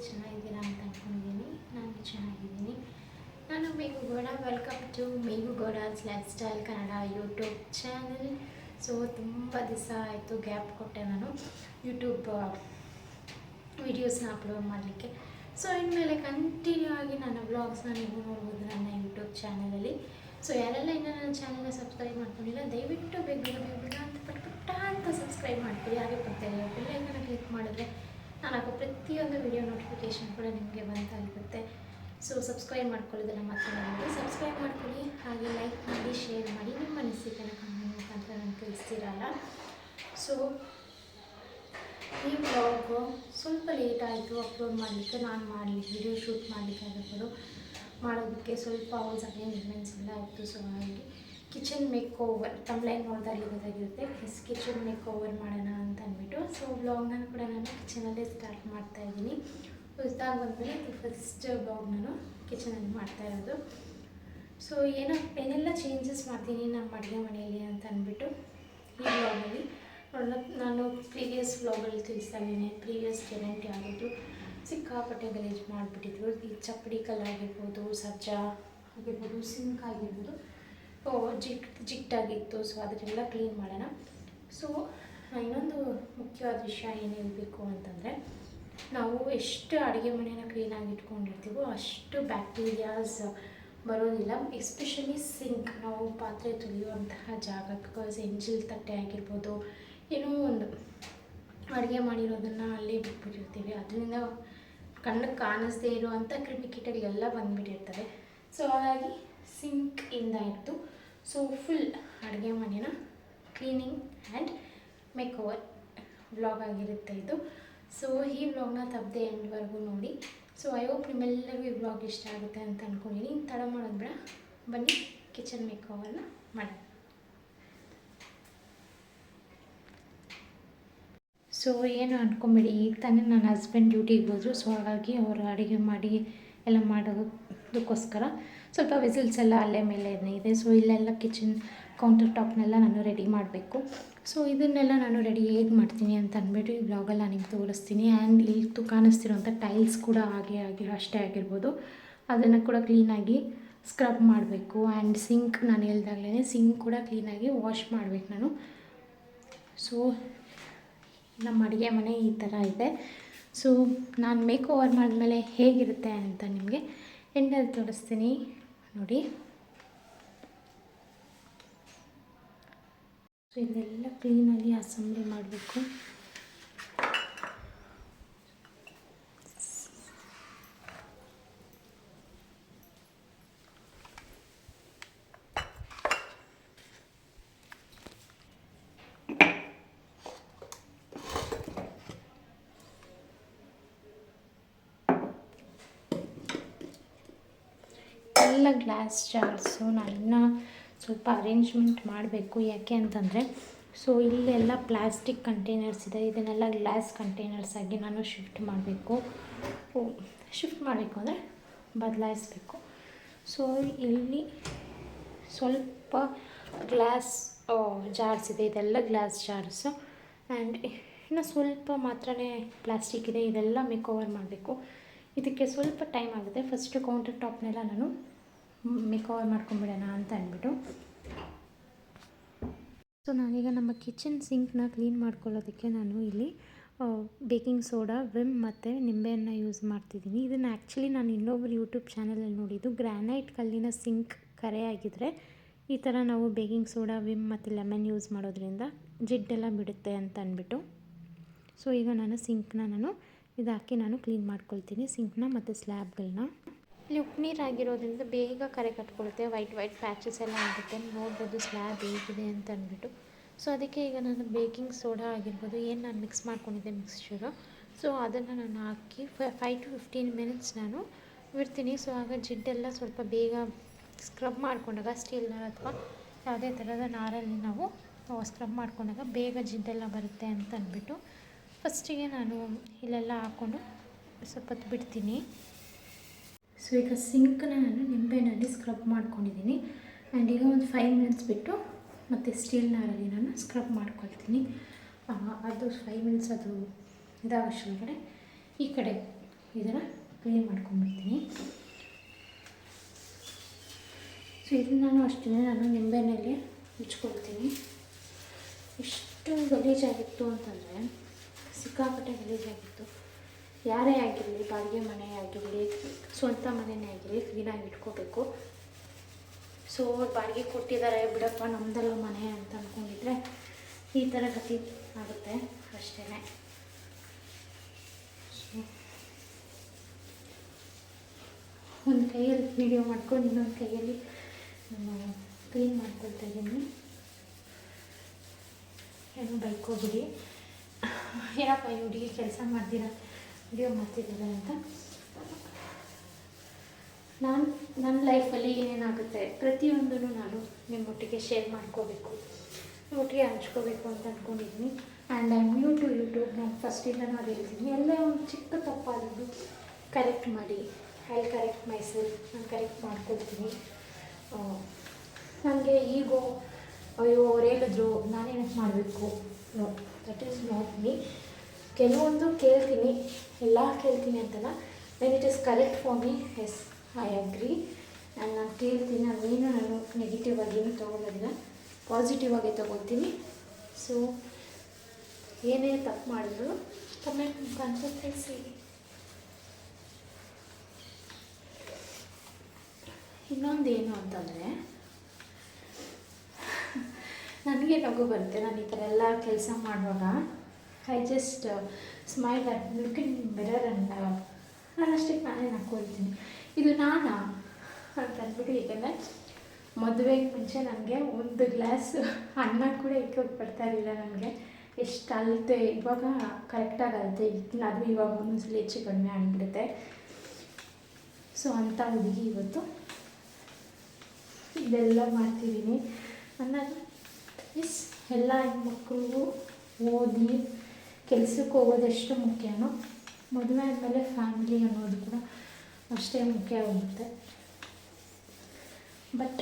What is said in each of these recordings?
ಚೆನ್ನಾಗಿದ್ದೀರಾ ಅಂತ ಅಂದ್ಕೊಂಡಿದ್ದೀನಿ. ನಾನು ಚೆನ್ನಾಗಿದ್ದೀನಿ. ನಾನು Meghu Gowda. Welcome to Meghu Gowda's life style Kannada YouTube channel. So ತುಂಬ ದಿವಸ ಆಯಿತು ಗ್ಯಾಪ್ ಕೊಟ್ಟೆ ನಾನು ಯೂಟ್ಯೂಬ್ ವೀಡಿಯೋಸ್ನ ಅಪ್ಲೋಡ್ ಮಾಡಲಿಕ್ಕೆ. ಸೊ ಇನ್ಮೇಲೆ ಕಂಟಿನ್ಯೂ ಆಗಿ ನನ್ನ ವ್ಲಾಗ್ಸ್ನ ನೀವು ನೋಡ್ಬೋದು ನನ್ನ ಯೂಟ್ಯೂಬ್ ಚಾನಲಲ್ಲಿ. ಸೊ ಯಾರೆಲ್ಲ ಇನ್ನೂ ನನ್ನ ಚಾನಲ್ನ ಸಬ್ಸ್ಕ್ರೈಬ್ ಮಾಡ್ಕೊಂಡಿಲ್ಲ ದಯವಿಟ್ಟು ಬೇಗ ಅಂತ ಪಟ್ಟ ಅಂತ ಸಬ್ಸ್ಕ್ರೈಬ್ ಮಾಡ್ತೀವಿ. ಹಾಗೆ ಪಕ್ಕದಲ್ಲಿ ಬೆಲ್ಲೈಕನ್ನ ಕ್ಲಿಕ್ ಮಾಡಿದ್ರೆ ನಾನು ಹಾಕೋ ಪ್ರತಿಯೊಂದು ವಿಡಿಯೋ ನೋಟಿಫಿಕೇಷನ್ ಕೂಡ ನಿಮಗೆ ಬಂತಾ ಇರುತ್ತೆ. ಸೊ ಸಬ್ಸ್ಕ್ರೈಬ್ ಮಾಡ್ಕೊಳ್ಳೋದನ್ನು ಮಾತ್ರ ಮಾಡಿ ಸಬ್ಸ್ಕ್ರೈಬ್ ಮಾಡ್ಕೊಳ್ಳಿ. ಹಾಗೆ ಲೈಕ್ ಮಾಡಿ, ಶೇರ್ ಮಾಡಿ, ನಿಮ್ಮ ಅನಿಸಿಕೆನ ಕಮೆಂಟ್ ಮುಖಾಂತರ ನಾನು ತಿಳಿಸ್ತೀರಲ್ಲ. ಸೊ ಈ ವ್ಲಾಗು ಸ್ವಲ್ಪ ಲೇಟ್ ಆಯಿತು ಅಪ್ಲೋಡ್ ಮಾಡಲಿಕ್ಕೆ. ನಾನು ಮಾಡಲಿಕ್ಕೆ ವಿಡಿಯೋ ಶೂಟ್ ಮಾಡಲಿಕ್ಕೆ ಆಗಿರ್ಬೋದು, ಮಾಡೋದಕ್ಕೆ ಸ್ವಲ್ಪ ಹೌಸ್ ಅರೇಂಜ್ಮೆಂಟ್ಸ್ ಎಲ್ಲ ಇತ್ತು. ಸೊ ಹಾಗಾಗಿ kitchen make over ತಮ್ಲೈನ್ ನೋಡಿದಾಗಲಿ ಗೊತ್ತಾಗಿರುತ್ತೆ. Kitchen make over ಮಾಡೋಣ ಅಂತ ಅಂದ್ಬಿಟ್ಟು ಸೊ ವ್ಲಾಗ್ನ ಕೂಡ ನಾನು ಕಿಚನಲ್ಲೇ ಸ್ಟಾರ್ಟ್ ಮಾಡ್ತಾಯಿದ್ದೀನಿ. ಹೊಸದಾಗಿ ಬಂದಮೇಲೆ ಇದು ಫಸ್ಟ್ ವ್ಲಾಗ್ ನಾನು ಕಿಚನಲ್ಲಿ ಮಾಡ್ತಾಯಿರೋದು. ಸೊ ಏನೆಲ್ಲ ಚೇಂಜಸ್ ಮಾಡ್ತೀನಿ ನಮ್ಮ ಅಡುಗೆ ಮನೆಯಲ್ಲಿ ಅಂತ ಅಂದ್ಬಿಟ್ಟು ಈ ವ್ಲಾಗಲ್ಲಿ ನಾನು ಪ್ರೀವಿಯಸ್ ವ್ಲಾಗಲ್ಲಿ ತಿಳಿಸ್ತಾ ಇದ್ದೀನಿ. ಪ್ರೀವಿಯಸ್ ಟೆನೆಂಟ್ ಯಾವುದು ಸಿಕ್ಕಾಪಟ್ಟೆ ಗಲೀಜು ಮಾಡಿಬಿಟ್ಟಿದ್ರು. ಈ ಚಪ್ಪಡಿ ಕಲ್ಲಾಗಿರ್ಬೋದು, ಸಜ್ಜಾ ಆಗಿರ್ಬೋದು, ಸಿಂಕ್ ಆಗಿರ್ಬೋದು ಜಿಟ್ಟಾಗಿತ್ತು. ಸೊ ಅದನ್ನೆಲ್ಲ ಕ್ಲೀನ್ ಮಾಡೋಣ. ಸೊ ಇನ್ನೊಂದು ಮುಖ್ಯವಾದ ವಿಷಯ ಏನು ಹೇಳಬೇಕು ಅಂತಂದರೆ, ನಾವು ಎಷ್ಟು ಅಡುಗೆ ಮನೆಯನ್ನು ಕ್ಲೀನಾಗಿ ಇಟ್ಕೊಂಡಿರ್ತೀವೋ ಅಷ್ಟು ಬ್ಯಾಕ್ಟೀರಿಯಾಸ್ ಬರೋದಿಲ್ಲ. ಎಸ್ಪೆಷಲಿ ಸಿಂಕ್, ನಾವು ಪಾತ್ರೆ ತೊಳೆಯುವಂತಹ ಜಾಗ, ಬಿಕಾಸ್ ಎಂಜಿಲ್ ತಟ್ಟೆ ಆಗಿರ್ಬೋದು, ಏನೋ ಒಂದು ಅಡುಗೆ ಮಾಡಿರೋದನ್ನು ಅಲ್ಲೇ ಬಿಟ್ಬಿಟ್ಟಿರ್ತೀವಿ. ಅದರಿಂದ ಕಣ್ಣಿಗೆ ಕಾಣಿಸ್ದೇ ಇರುವಂಥ ಕ್ರಿಮಿಕೀಟಗಳೆಲ್ಲ ಬಂದುಬಿಟ್ಟಿರ್ತವೆ. ಸೊ ಹಾಗಾಗಿ ಸಿಂಕಿಂದ ಇತ್ತು. ಸೊ ಫುಲ್ ಅಡುಗೆ ಮನೆಯ cleaning and make over vlog ಆಗಿರುತ್ತೆ ಇದು. ಸೊ ಈ ವ್ಲಾಗ್ನ ತಪ್ಪದೆ ಎಂಡ್ವರೆಗೂ ನೋಡಿ. ಸೊ ಐ ಹೋಪ್ ನಿಮ್ಮೆಲ್ಲರಿಗೂ ಈ ವ್ಲಾಗ್ ಇಷ್ಟ ಆಗುತ್ತೆ ಅಂತ ಅಂದ್ಕೊಂಡಿದ್ದೀನಿ. ತಡ ಮಾಡೋದು ಬೇಡ, ಬನ್ನಿ ಕಿಚನ್ ಮೇಕ್ ಓವರ್ನ ಮಾಡೋಣ. ಸೊ ಏನು ಅಂದ್ಕೊಂಬೇಡಿ, ಈಗ ತಾನೇ ನನ್ನ ಹಸ್ಬೆಂಡ್ ಡ್ಯೂಟಿಗೆ ಹೋದರು. ಸೊ ಹಾಗಾಗಿ ಅವರು ಅಡುಗೆ ಮಾಡಿ ಎಲ್ಲ ಮಾಡೋದಕ್ಕೋಸ್ಕರ ಸ್ವಲ್ಪ ವಿಸಿಲ್ಸ್ ಎಲ್ಲ ಅಲ್ಲೇ ಮೇಲೆ ಇದೆ. ಸೊ ಇಲ್ಲೆಲ್ಲ ಕಿಚನ್ ಕೌಂಟರ್ ಟಾಪ್ನೆಲ್ಲ ನಾನು ರೆಡಿ ಮಾಡಬೇಕು. ಸೊ ಇದನ್ನೆಲ್ಲ ನಾನು ರೆಡಿ ಹೇಗೆ ಮಾಡ್ತೀನಿ ಅಂತ ಅಂದ್ಬಿಟ್ಟು ಈ ಬ್ಲಾಗಲ್ಲಿ ನಾನು ನಿಮ್ಗೆ ತೋರಿಸ್ತೀನಿ. ಆ್ಯಂಡ್ ಇಲ್ಲಿ ಕಾಣಿಸ್ತಿರೋಂಥ ಟೈಲ್ಸ್ ಕೂಡ ಅಷ್ಟೇ ಆಗಿರ್ಬೋದು, ಅದನ್ನು ಕೂಡ ಕ್ಲೀನಾಗಿ ಸ್ಕ್ರಬ್ ಮಾಡಬೇಕು. ಆ್ಯಂಡ್ ಸಿಂಕ್ ನಾನು ಹೇಳ್ದಾಗಲೇ ಸಿಂಕ್ ಕೂಡ ಕ್ಲೀನಾಗಿ ವಾಶ್ ಮಾಡಬೇಕು ನಾನು. ಸೊ ನಮ್ಮ ಅಡುಗೆ ಮನೆ ಈ ಥರ ಇದೆ. ಸೊ ನಾನು ಮೇಕ್ ಓವರ್ ಮಾಡಿದ್ಮೇಲೆ ಹೇಗಿರುತ್ತೆ ಅಂತ ನಿಮಗೆ ಎಂಡಲ್ಲಿ ತೋರಿಸ್ತೀನಿ ನೋಡಿ. ಸೊ ಇದೆಲ್ಲ ಕ್ಲೀನಾಗಿ ಅಸೆಂಬ್ಲಿ ಮಾಡಬೇಕು. ಎಲ್ಲ ಗ್ಲಾಸ್ ಜಾರ್ಸು ನಾನು ಸ್ವಲ್ಪ ಅರೇಂಜ್ಮೆಂಟ್ ಮಾಡಬೇಕು. ಯಾಕೆ ಅಂತಂದರೆ, ಸೊ ಇಲ್ಲೆಲ್ಲ ಪ್ಲಾಸ್ಟಿಕ್ ಕಂಟೈನರ್ಸ್ ಇದೆ, ಇದನ್ನೆಲ್ಲ ಗ್ಲಾಸ್ ಕಂಟೈನರ್ಸ್ ಆಗಿ ನಾನು ಶಿಫ್ಟ್ ಮಾಡಬೇಕು ಅಂದರೆ ಬದಲಾಯಿಸಬೇಕು. ಸೊ ಇಲ್ಲಿ ಸ್ವಲ್ಪ ಗ್ಲಾಸ್ ಜಾರ್ಸ್ ಇದೆ, ಇದೆಲ್ಲ ಗ್ಲಾಸ್ ಜಾರ್ಸು. ಆ್ಯಂಡ್ ಇನ್ನು ಸ್ವಲ್ಪ ಮಾತ್ರ ಪ್ಲಾಸ್ಟಿಕ್ ಇದೆ, ಇದೆಲ್ಲ ಮೇಕ್ ಓವರ್ ಮಾಡಬೇಕು. ಇದಕ್ಕೆ ಸ್ವಲ್ಪ ಟೈಮ್ ಆಗುತ್ತೆ. ಫಸ್ಟು ಕೌಂಟರ್ ಟಾಪ್ನೆಲ್ಲ ನಾನು ಮೇಕ್ ಓವರ್ ಮಾಡ್ಕೊಂಬಿಡೋಣ ಅಂತ ಅಂದ್ಬಿಟ್ಟು. ಸೊ ನಾನೀಗ ನಮ್ಮ ಕಿಚನ್ ಸಿಂಕ್ನ ಕ್ಲೀನ್ ಮಾಡ್ಕೊಳ್ಳೋದಕ್ಕೆ ನಾನು ಇಲ್ಲಿ ಬೇಕಿಂಗ್ ಸೋಡಾ, ವಿಮ್ ಮತ್ತು ನಿಂಬೆಹಣ್ಣು ಯೂಸ್ ಮಾಡ್ತಿದ್ದೀನಿ. ಇದನ್ನು ಆ್ಯಕ್ಚುಲಿ ನಾನು ಇನ್ನೊಬ್ಬರು ಯೂಟ್ಯೂಬ್ ಚಾನಲಲ್ಲಿ ನೋಡಿದ್ದು. ಗ್ರಾನೈಟ್ ಕಲ್ಲಿನ ಸಿಂಕ್ ಕರೆಯಾಗಿದ್ದರೆ ಈ ಥರ ನಾವು ಬೇಕಿಂಗ್ ಸೋಡಾ, ವಿಮ್ ಮತ್ತು ಲೆಮನ್ ಯೂಸ್ ಮಾಡೋದ್ರಿಂದ ಜಿಡ್ಡೆಲ್ಲ ಬಿಡುತ್ತೆ ಅಂತ ಅಂದ್ಬಿಟ್ಟು. ಸೊ ಈಗ ನಾನು ಸಿಂಕ್ನ ಇದು ಹಾಕಿ ನಾನು ಕ್ಲೀನ್ ಮಾಡ್ಕೊಳ್ತೀನಿ, ಸಿಂಕ್ನ ಮತ್ತು ಸ್ಲ್ಯಾಬ್ಗಳನ್ನ. ಇಲ್ಲಿ ಉಪ್ಪು ನೀರು ಆಗಿರೋದ್ರಿಂದ ಬೇಗ ಕರೆ ಕಟ್ಕೊಳುತ್ತೆ, ವೈಟ್ ಪ್ಯಾಚಸ್ ಎಲ್ಲ ಆಗುತ್ತೆ. ನೋಡ್ಬೋದು ಸ್ಲ್ಯಾಬ್ ಹೇಗಿದೆ ಅಂತ ಅಂದ್ಬಿಟ್ಟು. ಸೊ ಅದಕ್ಕೆ ಈಗ ನಾನು ಬೇಕಿಂಗ್ ಸೋಡಾ ಆಗಿರ್ಬೋದು, ಏನು ನಾನು ಮಿಕ್ಸ್ ಮಾಡ್ಕೊಂಡಿದ್ದೆ ಮಿಕ್ಸ್ಚರು, ಸೊ ಅದನ್ನು ನಾನು ಹಾಕಿ 5 to 15 minutes ನಾನು ಬಿಡ್ತೀನಿ. ಸೊ ಆಗ ಜಿಡ್ಡೆಲ್ಲ ಸ್ವಲ್ಪ ಬೇಗ ಸ್ಕ್ರಬ್ ಮಾಡ್ಕೊಂಡಾಗ, ಸ್ಟೀಲ್ ನಾರ್ ಅಥವಾ ಯಾವುದೇ ಥರದ ನಾರಲ್ಲಿ ನಾವು ಸ್ಕ್ರಬ್ ಮಾಡ್ಕೊಂಡಾಗ ಬೇಗ ಜಿಡ್ಡೆಲ್ಲ ಬರುತ್ತೆ ಅಂತ ಅಂದ್ಬಿಟ್ಟು ಫಸ್ಟಿಗೆ ನಾನು ಇಲ್ಲೆಲ್ಲ ಹಾಕ್ಕೊಂಡು ಸ್ವಲ್ಪ ಹೊತ್ತು ಬಿಡ್ತೀನಿ. ಸೊ ಈಗ ಸಿಂಕನ್ನ ನಾನು ನಿಂಬೆಹಣ್ಣಲ್ಲಿ ಸ್ಕ್ರಬ್ ಮಾಡ್ಕೊಂಡಿದ್ದೀನಿ. ಆ್ಯಂಡ್ ಈಗ ಒಂದು 5 minutes ಬಿಟ್ಟು ಮತ್ತು ಸ್ಟೀಲ್ ನಾರಲ್ಲಿ ನಾನು ಸ್ಕ್ರಬ್ ಮಾಡ್ಕೊಳ್ತೀನಿ. ಅದು 5 minutes ಅದು ಇದಾಗೋಷ್ಟೊಳಗಡೆ ಈ ಕಡೆ ಇದನ್ನು ಕ್ಲೀನ್ ಮಾಡ್ಕೊಂಡ್ಬಿಡ್ತೀನಿ. ಸೊ ಇದನ್ನು ಅಷ್ಟೇ ನಾನು ನಿಂಬೆಹಣ್ಣಲ್ಲಿ ಮುಚ್ಕೊಳ್ತೀನಿ. ಎಷ್ಟು ಗಲೀಜಾಗಿತ್ತು ಅಂತಂದರೆ ಸಿಕ್ಕಾಪಟ್ಟೆ ಗಲೀಜಾಗಿತ್ತು. ಯಾರೇ ಆಗಿರಲಿ, ಬಾಡಿಗೆ ಮನೆ ಆಗಿರಲಿ, ಸ್ವಂತ ಮನೆಯೇ ಆಗಿರಲಿ, ಕ್ಲೀನಾಗಿ ಇಟ್ಕೋಬೇಕು. ಸೊ ಬಾಡಿಗೆ ಕೊಟ್ಟಿದ್ದಾರೆ ಬಿಡಪ್ಪ ನಮ್ಮದೆಲ್ಲ ಮನೆ ಅಂತ ಅಂದ್ಕೊಂಡಿದ್ರೆ ಈ ಥರ ಗತಿ ಆಗುತ್ತೆ ಅಷ್ಟೇ. ಸೊ ಒಂದು ಕೈಯಲ್ಲಿ ವೀಡಿಯೋ ಮಾಡ್ಕೊಂಡು ಇನ್ನೊಂದು ಕೈಯಲ್ಲಿ ನಾನು ಕ್ಲೀನ್ ಮಾಡ್ಕೊಳ್ತಾ ಇದ್ದೀನಿ. ಏನು ಬೈಕೋಬಿಡಿ, ಏನಪ್ಪ ಈ ಹುಡುಗಿ ಕೆಲಸ ಮಾಡ್ತೀರಾ, ವಿಡಿಯೋ ಮಾಡ್ತಿದ್ದೀರ ಅಂತ. ನನ್ನ ಲೈಫಲ್ಲಿ ಏನೇನಾಗುತ್ತೆ ಪ್ರತಿಯೊಂದೂ ನಾನು ನಿಮ್ಮೊಟ್ಟಿಗೆ ಶೇರ್ ಮಾಡ್ಕೋಬೇಕು, ಒಟ್ಟಿಗೆ ಹಂಚ್ಕೋಬೇಕು ಅಂತ ಅಂದ್ಕೊಂಡಿದ್ದೀನಿ. And I am new to YouTube. ನಾನು ಫಸ್ಟಿಂದನೂ ಅದು ಹೇಳ್ತೀನಿ, ಎಲ್ಲ ಒಂದು ಚಿಕ್ಕ ತಪ್ಪಾದದ್ದು ಕರೆಕ್ಟ್ ಮಾಡಿ, ಐ ಕರೆಕ್ಟ್ ಮೈಸೆಲ್ಫ್, ನಾನು ಕರೆಕ್ಟ್ ಮಾಡ್ಕೊಳ್ತೀನಿ. ನನಗೆ ಈಗೋ ಅಯ್ಯೋ ಅವ್ರು ಹೇಳಿದ್ರು ನಾನೇನಕ್ಕೆ ಮಾಡಬೇಕು, no, that is not me. ಕೆಲವೊಂದು ಕೇಳ್ತೀನಿ, ಎಲ್ಲ ಕೇಳ್ತೀನಿ ಅಂತಲ್ಲ, when it is correct for me, yes I agree. And ನಾನು ಕೇಳ್ತೀನಿ, ನಾನು ನೆಗೆಟಿವ್ ಆಗೇನು ತೊಗೊಳ್ಳೋದಿಲ್ಲ, ಪಾಸಿಟಿವ್ ಆಗೇ ತೊಗೊಳ್ತೀನಿ. ಸೊ ಏನೇ ತಪ್ಪು ಮಾಡಿದ್ರು ಕಮೆಂಟ್ ಮುಖಾಂತರ ತಿಳಿಸಿ. ಇನ್ನೊಂದೇನು ಅಂತಂದರೆ ನನಗೆ ನಗು ಬರುತ್ತೆ. ನಾನು ಈ ಥರ ಎಲ್ಲ ಕೆಲಸ ಮಾಡುವಾಗ I just smile at look in mirror and ನಾನಷ್ಟಕ್ಕೆ ನಾನೇ ನಕ್ಕೊಳ್ತೀನಿ, ಇದು ನಾನಾ ಅಂತ ಅಂದ್ಬಿಟ್ಟು. ಏಕೆಂದರೆ ಮದುವೆಗೆ ಮುಂಚೆ ನನಗೆ ಒಂದು ಗ್ಲಾಸ್ ಅನ್ನ ಕೂಡ ಇಕ್ಕೋಕ್ಕೆ ಬರ್ತಾ ಇರಲಿಲ್ಲ ನನಗೆ. ಎಷ್ಟು ಅಳತೆ, ಇವಾಗ ಕರೆಕ್ಟಾಗಿ ಅಳತೆ, ಅದು ಇವಾಗ ಒಂದೊಂದ್ಸಲ ಹೆಚ್ಚು ಕಡಿಮೆ ಆಗಿಬಿಡುತ್ತೆ. ಸೊ ಅಂಥ ಹುಡುಗಿ ಇವತ್ತು ಇದೆಲ್ಲ ಮಾಡ್ತಿದ್ದೀನಿ ಅನ್ನೋದು. ಎಸ್, ಎಲ್ಲ ಹೆಣ್ಮಕ್ಳಿಗೂ ಓದಿ ಕೆಲಸಕ್ಕೆ ಹೋಗೋದೆಷ್ಟು ಮುಖ್ಯನೋ, ಮದುವೆ ಆದಮೇಲೆ ಫ್ಯಾಮಿಲಿ ಅನ್ನೋದು ಕೂಡ ಅಷ್ಟೇ ಮುಖ್ಯ ಆಗುತ್ತೆ. ಬಟ್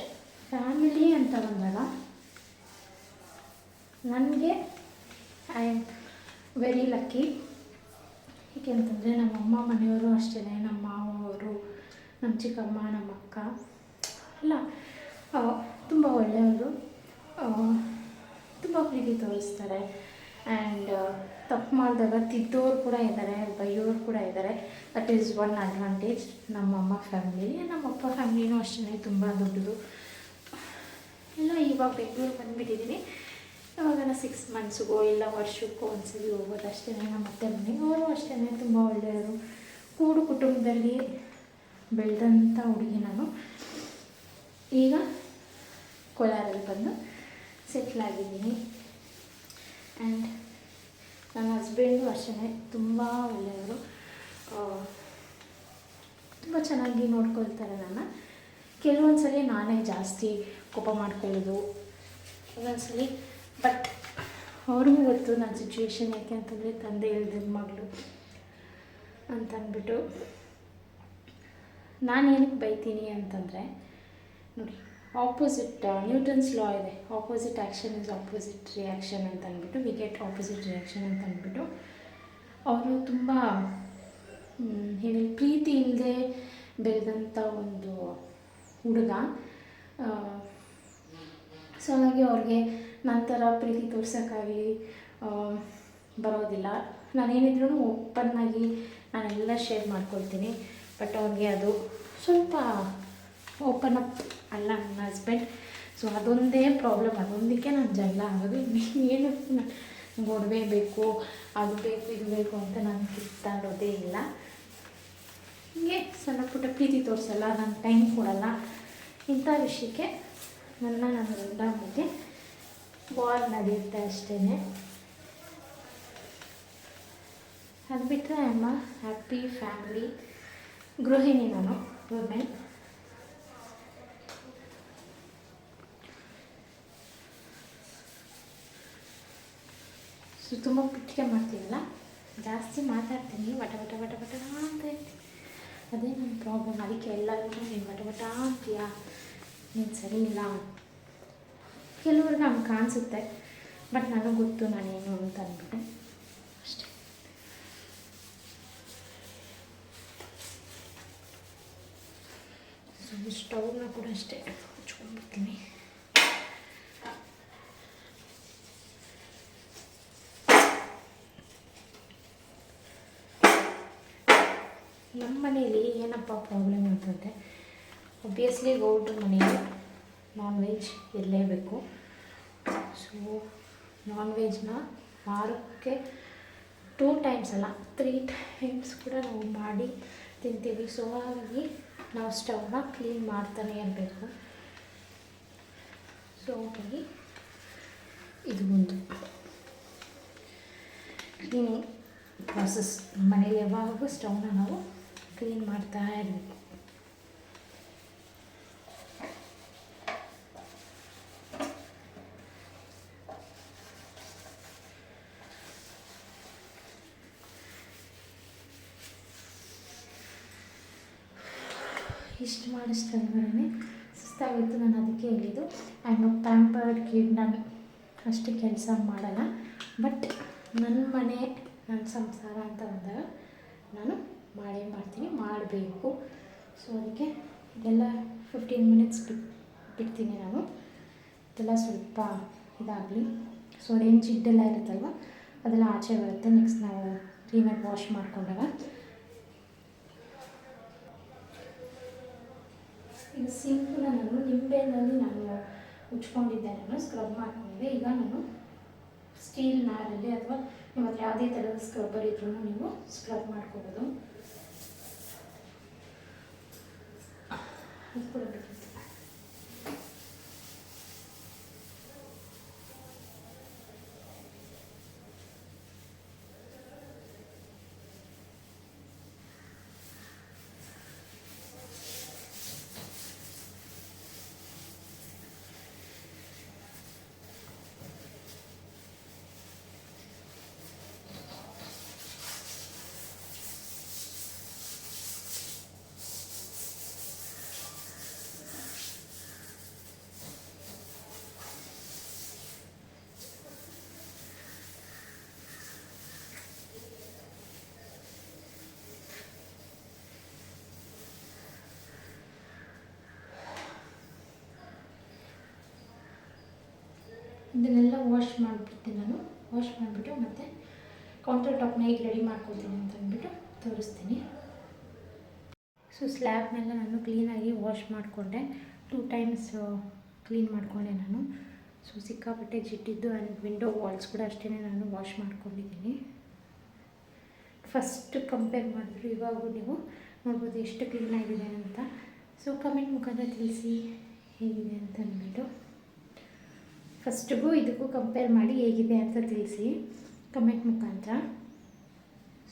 ಫ್ಯಾಮಿಲಿ ಅಂತ ಬಂದಾಗ ನನಗೆ ಐ ಆಮ್ ವೆರಿ ಲಕ್ಕಿ. ಏಕೆಂತಂದರೆ ನಮ್ಮಮ್ಮ ಮನೆಯವರು ಅಷ್ಟೇ, ನಮ್ಮ ಮಾವವರು, ನಮ್ಮ ಚಿಕ್ಕಮ್ಮ, ನಮ್ಮ ಅಕ್ಕ ಎಲ್ಲ ತುಂಬ ಒಳ್ಳೆಯವರು, ತುಂಬ ಪ್ರೀತಿ ತೋರಿಸ್ತಾರೆ. ಆ್ಯಂಡ್ ತಪ್ಪು ಮಾಡಿದಾಗ ತಿದ್ದೋರು ಕೂಡ ಇದ್ದಾರೆ, ಬೈಯೋರು ಕೂಡ ಇದ್ದಾರೆ. ದಟ್ ಈಸ್ ಒನ್ ಅಡ್ವಾಂಟೇಜ್ ನಮ್ಮಮ್ಮ ಫ್ಯಾಮಿಲಿ. ನಮ್ಮಪ್ಪ ಫ್ಯಾಮಿಲಿನೂ ಅಷ್ಟೇ ತುಂಬ ದೊಡ್ಡದು. ಎಲ್ಲ ಇವಾಗ ಬೆಂಗಳೂರು ಬಂದುಬಿಟ್ಟಿದ್ದೀನಿ. ಇವಾಗ ನಾನು 6 ಮಂತ್ಸ್ಗೋ ಇಲ್ಲ ವರ್ಷಕ್ಕೋ ಒಂದ್ಸಲಿ ಹೋಗೋದು ಅಷ್ಟೇ. ನಮ್ಮ ಅತ್ತೆ ಮನೆಗೆ ಅವರು ಅಷ್ಟೇ ತುಂಬ ಒಳ್ಳೆಯವರು. ಕೂಡು ಕುಟುಂಬದಲ್ಲಿ ಬೆಳೆದಂಥ ಹುಡುಗಿ ನಾನು. ಈಗ ಕೋಲಾರಲ್ಲಿ ಬಂದು ಸೆಟ್ಲ್ ಆಗಿದ್ದೀನಿ. ಆ್ಯಂಡ್ ನನ್ನ ಹಸ್ಬೆಂಡು ಅಷ್ಟೇ ತುಂಬ ಒಳ್ಳೆಯವರು, ತುಂಬ ಚೆನ್ನಾಗಿ ನೋಡ್ಕೊಳ್ತಾರೆ ನನ್ನ. ಕೆಲವೊಂದು ಸಲ ನಾನೇ ಜಾಸ್ತಿ ಕೋಪ ಮಾಡ್ಕೊಳ್ಳೋದು ಒಂದೊಂದ್ಸಲಿ. ಬಟ್ ಅವ್ರಿಗೂ ಗೊತ್ತು ನನ್ನ ಸಿಚುವೇಶನ್, ಯಾಕೆ ಅಂತಂದರೆ ತಂದೆ ಇಲ್ದಿದ್ದ ಮಗಳು ಅಂತಂದ್ಬಿಟ್ಟು. ನಾನೇನಕ್ಕೆ ಬೈತೀನಿ ಅಂತಂದರೆ ನೋಡಿ, ಆಪೋಸಿಟ್ ನ್ಯೂಟನ್ಸ್ ಲಾ ಇದೆ, opposite action is opposite reaction ಅಂತ ಅಂದ್ಬಿಟ್ಟು, ವಿ ಗೆಟ್ ಆಪೋಸಿಟ್ ರಿಯಾಕ್ಷನ್ ಅಂತ ಅಂದ್ಬಿಟ್ಟು. ಅವರು ತುಂಬ ಹೇಳಿ ಪ್ರೀತಿ ಇಲ್ಲದೆ ಬೆಳೆದಂಥ ಒಂದು ಹುಡುಗ. ಸೊ ಹಾಗಾಗಿ ಅವ್ರಿಗೆ ನಂತರ ಪ್ರೀತಿ ತೋರ್ಸೋಕ್ಕಾಗಲಿ ಬರೋದಿಲ್ಲ. ನಾನೇನಿದ್ರೂ ಓಪನ್ನಾಗಿ ನಾನೆಲ್ಲ ಶೇರ್ ಮಾಡ್ಕೊಳ್ತೀನಿ. ಬಟ್ ಅವ್ರಿಗೆ ಅದು ಸ್ವಲ್ಪ ಓಪನ್ ಅಪ್ ಅಲ್ಲ ನನ್ನ ಹಸ್ಬೆಂಡ್. ಸೊ ಅದೊಂದೇ ಪ್ರಾಬ್ಲಮ್, ಅದೊಂದಕ್ಕೆ ನಾನು ಜಗಳ ಆಗೋದು. ಏನು ಗೊಡವೆ ಬೇಕು, ಅದು ಬೇಕು, ಇದು ಬೇಕು ಅಂತ ನಾನು ಕಿತ್ತಾಡೋದೇ ಇಲ್ಲ. ಹೀಗೆ ಸಣ್ಣ ಪುಟ್ಟ ಪ್ರೀತಿ ತೋರಿಸಲ್ಲ, ನಾನು ಟೈಮ್ ಕೊಡಲ್ಲ. ಇಂಥ ವಿಷಯಕ್ಕೆ ನನ್ನ ಗಂಡ ಮಧ್ಯೆ ವಾರ್ ನಡೆಯುತ್ತೆ ಅಷ್ಟೇ. ಅದು ಬಿಟ್ಟರೆ I am a happy family ಗೃಹಿಣಿ ನಾನು, ವುಮೆನ್. ಸೊ ತುಂಬ ಪಿಟ್ಟಿಗೆ ಮಾಡ್ತೀನಲ್ಲ, ಜಾಸ್ತಿ ಮಾತಾಡ್ತೀನಿ, ವಟ ವಟ ವಟ ವಟ ಅಂತ ಇರ್ತೀನಿ. ಅದೇ ನನ್ನ ಪ್ರಾಬ್ಲಮ್. ಅದಕ್ಕೆ ಎಲ್ಲರೂ ನೀನು ವಟ ವಟ ಅಂತೀಯ, ನೀನು ಸರಿ ಇಲ್ಲ. ಕೆಲವ್ರಿಗೆ ಹಂಗೆ ಕಾಣಿಸುತ್ತೆ, ಬಟ್ ನನಗೆ ಗೊತ್ತು ನಾನೇನು ಅಂತ ಅಂದ್ಬಿಟ್ಟು ಅಷ್ಟೇ. ಸ್ಟವ್ನ ಕೂಡ ಅಷ್ಟೇ ಹಚ್ಕೊಂಡ್ಬಿಡ್ತೀನಿ. ನಮ್ಮ ಮನೇಲಿ ಏನಪ್ಪ ಪ್ರಾಬ್ಲಮ್ ಅಂತಂದರೆ, ಒಬ್ವಿಯಸ್ಲಿ ಗೌಡ್ರ ಮನೆಯಲ್ಲಿ ನಾನ್ ವೆಜ್ ಇರಲೇಬೇಕು. ಸೊ ನಾನ್ ವೆಜ್ನ ವಾರಕ್ಕೆ 2 ಟೈಮ್ಸ್ ಅಲ್ಲ 3 ಟೈಮ್ಸ್ ಕೂಡ ನಾವು ಮಾಡಿ ತಿಂತೀವಿ. ಸೊ ಹಾಗಾಗಿ ನಾವು ಸ್ಟವ್ನ ಕ್ಲೀನ್ ಮಾಡ್ತಾನೆ ಇರಬೇಕು. ಸೊ ಹಾಗಾಗಿ ಇದು ಒಂದು ಕ್ಲೀನಿಂಗ್ ಪ್ರಾಸೆಸ್. ಮನೇಲಿ ಯಾವಾಗೂ ಸ್ಟವ್ನ ನಾವು ಕ್ಲೀನ್ ಮಾಡ್ತಾ ಇರಬೇಕು. ಇಷ್ಟು ಮಾಡಿಸ್ತಾನೆ ಸುಸ್ತಾಗಿತ್ತು. ನಾನು ಅದಕ್ಕೆ ಹೇಳಿದ್ದು I am a pampered kid. ನಾನು ಅಷ್ಟು ಕೆಲಸ ಮಾಡಲ್ಲ. ಬಟ್ ನನ್ನ ಮನೆ ನನ್ನ ಸಂಸಾರ ಅಂತ ಬಂದಾಗ ನಾನು ಮಾಡ್ತೀನಿ, ಮಾಡಬೇಕು. ಸೊ ಅದಕ್ಕೆ ಇದೆಲ್ಲ 15 ಮಿನಿಟ್ಸ್ ಬಿಡ್ತೀನಿ ನಾನು. ಇದೆಲ್ಲ ಸ್ವಲ್ಪ ಇದಾಗಲಿ. ಸೊ ಏನು ಜಿಡ್ಡೆಲ್ಲ ಇರುತ್ತಲ್ವ ಅದೆಲ್ಲ ಆಚೆ ಬರುತ್ತೆ. ನೆಕ್ಸ್ಟ್ ನಾವು ಕ್ಲೀನಾಗಿ ವಾಶ್ ಮಾಡಿಕೊಂಡಾಗ. ಈಗ ಸಿಂಕ್ನ ನಾನು ನಿಂಬೆನಲ್ಲಿ ನಾನು ಉಜ್ಕೊಂಡಿದ್ದೆ, ನಾನು ಸ್ಕ್ರಬ್ ಮಾಡ್ಕೊಂಡಿದ್ದೆ. ಈಗ ನಾನು ಸ್ಟೀಲ್ ನಾರಲ್ಲಿ ಅಥವಾ ನಿಮ್ಮ ಹತ್ರ ಯಾವುದೇ ಥರದ ಸ್ಕ್ರಬ್ಬರ್ ಇದ್ರೂ ನೀವು ಸ್ಕ್ರಬ್ ಮಾಡ್ಕೋಬೋದು. ಅದು ಕೂಡ ಬೇಕಿತ್ತು. ಇದನ್ನೆಲ್ಲ ವಾಶ್ ಮಾಡಿಬಿಡ್ತೀನಿ ನಾನು. ವಾಶ್ ಮಾಡಿಬಿಟ್ಟು ಮತ್ತು ಕೌಂಟರ್ ಟಾಪ್ನ ಈಗ ರೆಡಿ ಮಾಡ್ಕೊಳ್ತೀನಿ ಅಂತ ಅಂದ್ಬಿಟ್ಟು ತೋರಿಸ್ತೀನಿ. ಸೊ ಸ್ಲ್ಯಾಬ್ನೆಲ್ಲ ನಾನು ಕ್ಲೀನಾಗಿ ವಾಶ್ ಮಾಡಿಕೊಂಡೆ. 2 ಟೈಮ್ಸ್ ಕ್ಲೀನ್ ಮಾಡಿಕೊಂಡೆ ನಾನು. ಸೊ ಸಿಕ್ಕಾಪಟ್ಟೆ ಜಿಡ್ಡಿದ್ದು ಆ್ಯಂಡ್ ವಿಂಡೋ ವಾಲ್ಸ್ ಕೂಡ ಅಷ್ಟೇ ನಾನು ವಾಶ್ ಮಾಡ್ಕೊಂಡಿದ್ದೀನಿ. ಫಸ್ಟ್ ಕಂಪೇರ್ ಮಾಡಿದ್ರು ಇವಾಗೂ ನೀವು ನೋಡ್ಬೋದು ಎಷ್ಟು ಕ್ಲೀನಾಗಿದೆ ಅಂತ. ಸೊ ಕಮೆಂಟ್ ಮುಖಾಂತರ ತಿಳಿಸಿ ಹೇಗಿದೆ ಅಂತ ಅಂದ್ಬಿಟ್ಟು. ಫಸ್ಟಿಗೂ ಇದಕ್ಕೂ ಕಂಪೇರ್ ಮಾಡಿ ಹೇಗಿದೆ ಅಂತ ತಿಳಿಸಿ ಕಮೆಂಟ್ ಮುಖಾಂತರ.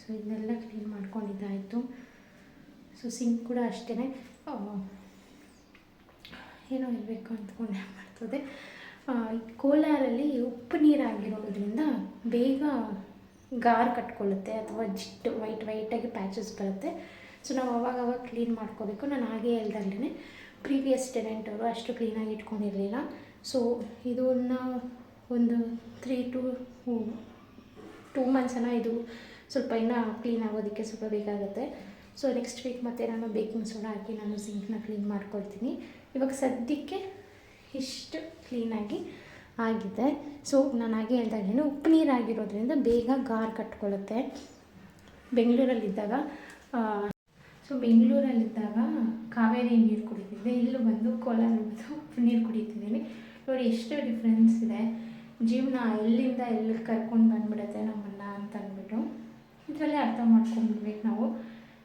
ಸೊ ಇದನ್ನೆಲ್ಲ ಕ್ಲೀನ್ ಮಾಡ್ಕೊಂಡಿದ್ದಾಯಿತು. ಸೊ ಸಿಂಕ್ ಕೂಡ ಅಷ್ಟೇ ಏನೋ ಇರಬೇಕು ಅಂದ್ಕೊಂಡೆ ಮಾಡ್ತದೆ. ಕೋಲಾರಲ್ಲಿ ಉಪ್ಪು ನೀರಾಗಿರೋದ್ರಿಂದ ಬೇಗ ಗಾರ್ ಕಟ್ಕೊಳ್ಳುತ್ತೆ ಅಥವಾ ಜಿಟ್ಟು ವೈಟಾಗಿ ಪ್ಯಾಚಸ್ ಬರುತ್ತೆ. ಸೊ ನಾವು ಅವಾಗ ಕ್ಲೀನ್ ಮಾಡ್ಕೋಬೇಕು. ನಾನು ಹಾಗೆ ಹೇಳ್ದಾಗಲೇ ಪ್ರೀವಿಯಸ್ ಟೆನೆಂಟ್ ಅವರು ಅಷ್ಟು ಕ್ಲೀನಾಗಿ ಇಟ್ಕೊಂಡಿರಲಿಲ್ಲ. ಸೊ ಇದನ್ನು ಒಂದು 3 to 2 ಮಂತ್ಸ್ ಇದು ಸ್ವಲ್ಪ ಇನ್ನೂ ಕ್ಲೀನ್ ಆಗೋದಕ್ಕೆ ಸ್ವಲ್ಪ ಬೇಕಾಗುತ್ತೆ. ಸೊ ನೆಕ್ಸ್ಟ್ ವೀಕ್ ಮತ್ತೆ ನಾನು ಬೇಕಿಂಗ್ ಸೋಡಾ ಹಾಕಿ ನಾನು ಸಿಂಕ್ನ ಕ್ಲೀನ್ ಮಾಡ್ಕೊಳ್ತೀನಿ. ಇವಾಗ ಸದ್ಯಕ್ಕೆ ಇಷ್ಟು ಕ್ಲೀನಾಗಿ ಆಗಿದೆ. ಸೊ ನಾನು ಹಾಗೆ ಹೇಳ್ದಾಗೇನು ಉಪ್ಪು ನೀರಾಗಿರೋದ್ರಿಂದ ಬೇಗ ಗಾರ್ ಕಟ್ಕೊಳ್ಳುತ್ತೆ. ಬೆಂಗಳೂರಲ್ಲಿದ್ದಾಗ ಕಾವೇರಿ ನೀರು ಕುಡಿತಿದ್ದೆ. ಇಲ್ಲೂ ಬಂದು ಕೋಲಾರ ಬಂದು ಉಪ್ಪು ನೀರು ಕುಡಿತಿದ್ದೀನಿ. ನೋಡಿ ಎಷ್ಟು ಡಿಫ್ರೆನ್ಸ್ ಇದೆ. ಜೀವನ ಎಲ್ಲಿಂದ ಎಲ್ಲಿ ಕರ್ಕೊಂಡು ಬಂದುಬಿಡುತ್ತೆ ನಮ್ಮನ್ನು ಅಂತ ಅಂದ್ಬಿಟ್ಟು ಇದರಲ್ಲೇ ಅರ್ಥ ಮಾಡ್ಕೊಂಡ್ಬಿಡ್ಬೇಕು ನಾವು.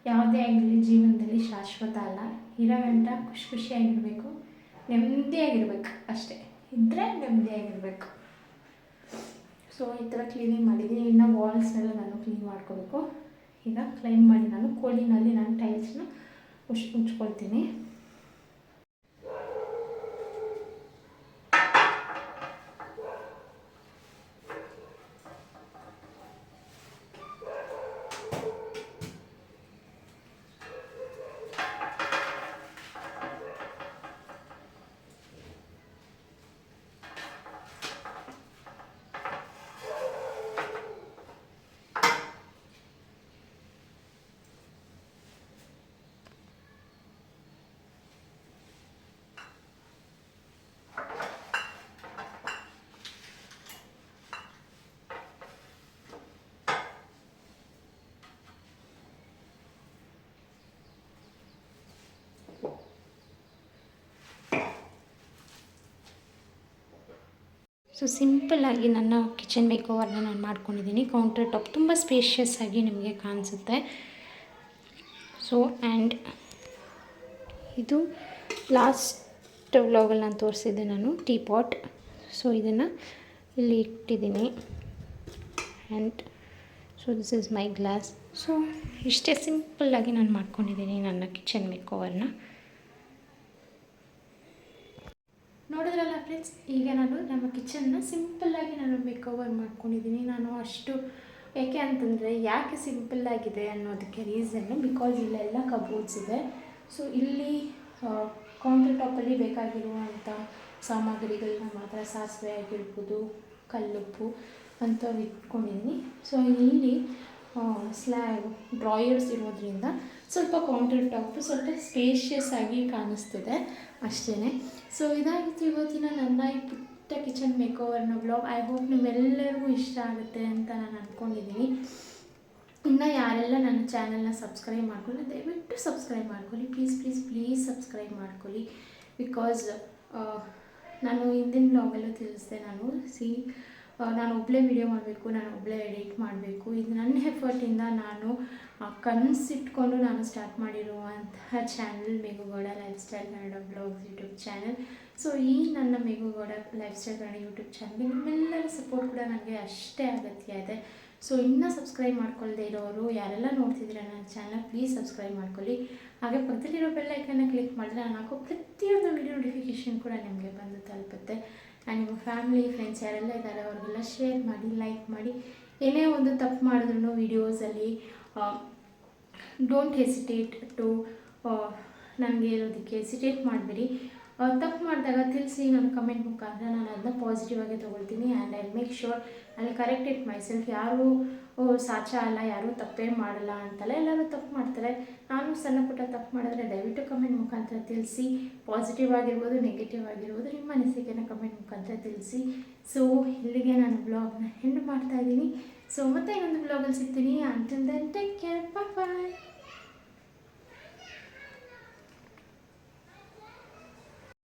ಯಾವುದೇ ಆಗಿರಲಿ ಜೀವನದಲ್ಲಿ ಶಾಶ್ವತ ಅಲ್ಲ. ಇರೋ ಗಂಟ ಖುಷಿಯಾಗಿರಬೇಕು, ನೆಮ್ಮದಿಯಾಗಿರ್ಬೇಕು ಅಷ್ಟೇ. ಇದ್ದರೆ ನೆಮ್ಮದಿಯಾಗಿರಬೇಕು. ಸೊ ಈ ಥರ ಕ್ಲೀನಿಂಗ್ ಮಾಡಿದ್ದೀನಿ. ಇನ್ನು ವಾಲ್ಸ್ನೆಲ್ಲ ನಾನು ಕ್ಲೀನ್ ಮಾಡ್ಕೋಬೇಕು. ಈಗ ಕ್ಲೀನ್ ಮಾಡಿ ನಾನು ಕೋಲಿನಲ್ಲಿ ನಾನು ಟೈಲ್ಸ್ನ ಉಜ್ಕೊಳ್ತೀನಿ. ಸೊ ಸಿಂಪಲ್ಲಾಗಿ ನನ್ನ ಕಿಚನ್ ಮೇಕೋವರ್ನ ನಾನು ಮಾಡ್ಕೊಂಡಿದ್ದೀನಿ. ಕೌಂಟರ್ ಟಾಪ್ ತುಂಬ ಸ್ಪೇಷಿಯಸ್ ಆಗಿ ನಿಮಗೆ ಕಾಣಿಸುತ್ತೆ. ಸೊ ಆ್ಯಂಡ್ ಇದು ಲಾಸ್ಟ್ ವ್ಲಾಗಲ್ಲಿ ನಾನು ತೋರಿಸಿದ್ದೆ ನಾನು ಟೀ ಪಾಟ್. ಸೊ ಇದನ್ನು ಇಲ್ಲಿ ಇಟ್ಟಿದ್ದೀನಿ. And so this is my glass. So ಇಷ್ಟೇ ಸಿಂಪಲ್ಲಾಗಿ ನಾನು ಮಾಡ್ಕೊಂಡಿದ್ದೀನಿ ನನ್ನ ಕಿಚನ್ ಮೇಕೋವರ್ನ. ನೋಡಿದ್ರಲ್ಲ ಫ್ರೆಂಡ್ಸ್, ಈಗ ನಾನು ನಮ್ಮ ಕಿಚನ್ನ ಸಿಂಪಲ್ಲಾಗಿ ನಾನು ಮೇಕೋವರ್ ಮಾಡ್ಕೊಂಡಿದ್ದೀನಿ. ನಾನು ಅಷ್ಟು ಯಾಕೆ ಅಂತಂದರೆ, ಯಾಕೆ ಸಿಂಪಲ್ಲಾಗಿದೆ ಅನ್ನೋದಕ್ಕೆ ರೀಸನ್ನು, ಬಿಕಾಸ್ ಇಲ್ಲೆಲ್ಲ ಕಬೋರ್ಡ್ಸ್ ಇದೆ. ಸೊ ಇಲ್ಲಿ ಕೌಂಟರ್ ಟಾಪಲ್ಲಿ ಬೇಕಾಗಿರುವಂಥ ಸಾಮಗ್ರಿಗಳನ್ನ ಮಾತ್ರ, ಸಾಸಿವೆ ಆಗಿರ್ಬೋದು, ಕಲ್ಲುಪ್ಪು ಅಂಥವು ಇಟ್ಕೊಂಡಿದ್ದೀನಿ. ಸೊ ಇಲ್ಲಿ ಡ್ರಾಯರ್ಸ್ ಇರೋದ್ರಿಂದ ಸ್ವಲ್ಪ ಕೌಂಟರ್ ಟಾಪ್ ಸ್ವಲ್ಪ ಸ್ಪೇಷಿಯಸ್ ಆಗಿ ಕಾಣಿಸ್ತಿದೆ ಅಷ್ಟೇ. ಸೊ ಇದಾಗಿತ್ತು ಇವತ್ತಿನ ನನ್ನ ಈ ಪುಟ್ಟ ಕಿಚನ್ ಮೇಕೋವರ್ನ ವ್ಲಾಗ್. ಐ ಹೋಪ್ ನಿಮ್ಮೆಲ್ಲರಿಗೂ ಇಷ್ಟ ಆಗುತ್ತೆ ಅಂತ ನಾನು ಅಂದ್ಕೊಂಡಿದ್ದೀನಿ. ಇನ್ನು ಯಾರೆಲ್ಲ ನನ್ನ ಚಾನಲ್ನ ಸಬ್ಸ್ಕ್ರೈಬ್ ಮಾಡ್ಕೊಳ್ಳಿ, ದಯವಿಟ್ಟು ಸಬ್ಸ್ಕ್ರೈಬ್ ಮಾಡ್ಕೊಳ್ಳಿ. ಪ್ಲೀಸ್ ಸಬ್ಸ್ಕ್ರೈಬ್ ಮಾಡ್ಕೊಳ್ಳಿ. ಬಿಕಾಸ್ ನಾನು ಹಿಂದಿನ ವ್ಲಾಗಲ್ಲೂ ತಿಳಿಸಿದೆ, ನಾನು ಒಬ್ಬಳೇ ವಿಡಿಯೋ ಮಾಡಬೇಕು, ನಾನು ಒಬ್ಬಳೇ ಎಡಿಟ್ ಮಾಡಬೇಕು. ಇದು ನನ್ನ ಎಫರ್ಟಿಂದ ನಾನು ಕನಸಿಟ್ಕೊಂಡು ನಾನು ಸ್ಟಾರ್ಟ್ ಮಾಡಿರುವಂತಹ channel Meghu Gowda life style Kannada blogs YouTube channel. So ಈ ನನ್ನ Meghu Gowda life style Kannada YouTube ಚಾನಲ್ಗೆ ನಿಮ್ಮೆಲ್ಲರ ಸಪೋರ್ಟ್ ಕೂಡ ನನಗೆ ಅಷ್ಟೇ ಅಗತ್ಯ ಇದೆ. ಸೊ ಇನ್ನೂ ಸಬ್ಸ್ಕ್ರೈಬ್ ಮಾಡ್ಕೊಳ್ಳದೆ ಇರೋರು ಯಾರೆಲ್ಲ ನೋಡ್ತಿದ್ದೀರಾ ನನ್ನ ಚಾನಲ್, ಪ್ಲೀಸ್ ಸಬ್ಸ್ಕ್ರೈಬ್ ಮಾಡ್ಕೊಳ್ಳಿ. ಹಾಗೆ ಪಕ್ಕದಲ್ಲಿರೋ ಬೆಲ್ ಐಕನ್ನ ಕ್ಲಿಕ್ ಮಾಡಿದ್ರೆ ನಾನು ಹಾಕೋ ಪ್ರತಿಯೊಂದು ವಿಡಿಯೋ ನೋಟಿಫಿಕೇಷನ್ ಕೂಡ ನಿಮಗೆ ಬಂದು ತಲುಪುತ್ತೆ. ಆ್ಯಂಡ್ ನಿಮ್ಮ ಫ್ಯಾಮಿಲಿ ಫ್ರೆಂಡ್ಸ್ ಯಾರೆಲ್ಲ ಇದ್ದಾರೆ ಅವ್ರಿಗೆಲ್ಲ ಶೇರ್ ಮಾಡಿ, ಲೈಕ್ ಮಾಡಿ. ಏನೇ ಒಂದು ತಪ್ಪು ಮಾಡಿದ್ರು ವೀಡಿಯೋಸಲ್ಲಿ ಡೋಂಟ್ ಹೆಸಿಟೇಟ್ ಟು ನನಗೆ ಹೇಳೋದಕ್ಕೆ ಹೆಸಿಟೇಟ್ ಮಾಡಬೇಡಿ. ತಪ್ಪು ಮಾಡಿದಾಗ ತಿಳಿಸಿ, ನಾನು ಕಮೆಂಟ್ ಮುಖಾಂತರ ನಾನು ಅದನ್ನ ಪಾಸಿಟಿವ್ ಆಗಿ ತೊಗೊಳ್ತೀನಿ. ಆ್ಯಂಡ್ ಐ ಮೇಕ್ ಶ್ಯೂರ್ ಅಲ್ಲಿ ಕರೆಕ್ಟ್ ಇಟ್ ಮೈ ಸೆಲ್ಫ್. ಯಾರೂ ಸಾಚ ಅಲ್ಲ, ಯಾರೂ ತಪ್ಪೇ ಮಾಡಲ್ಲ ಅಂತಲ್ಲ, ಎಲ್ಲರೂ ತಪ್ಪು ಮಾಡ್ತಾರೆ. ನಾನು ಸಣ್ಣ ಪುಟ್ಟ ತಪ್ಪು ಮಾಡಿದ್ರೆ ದಯವಿಟ್ಟು ಕಮೆಂಟ್ ಮುಖಾಂತರ ತಿಳಿಸಿ. ಪಾಸಿಟಿವ್ ಆಗಿರ್ಬೋದು, ನೆಗೆಟಿವ್ ಆಗಿರ್ಬೋದು, ನಿಮ್ಮ ಅನಿಸಿಕೆನ ಕಮೆಂಟ್ ಮುಖಾಂತರ ತಿಳಿಸಿ. ಸೊ ಇಲ್ಲಿಗೆ ನಾನು ಬ್ಲಾಗ್ನ ಎಂಡ್ ಮಾಡ್ತಾಯಿದ್ದೀನಿ. ಸೊ ಮತ್ತೆ ಇನ್ನೊಂದು ಬ್ಲಾಗಲ್ಲಿ ಸಿಗ್ತೀನಿ. ಅಂಟಿಲ್ ದೆನ್ ಟೇಕ್ ಕೇರ್, ಬಾಯ್.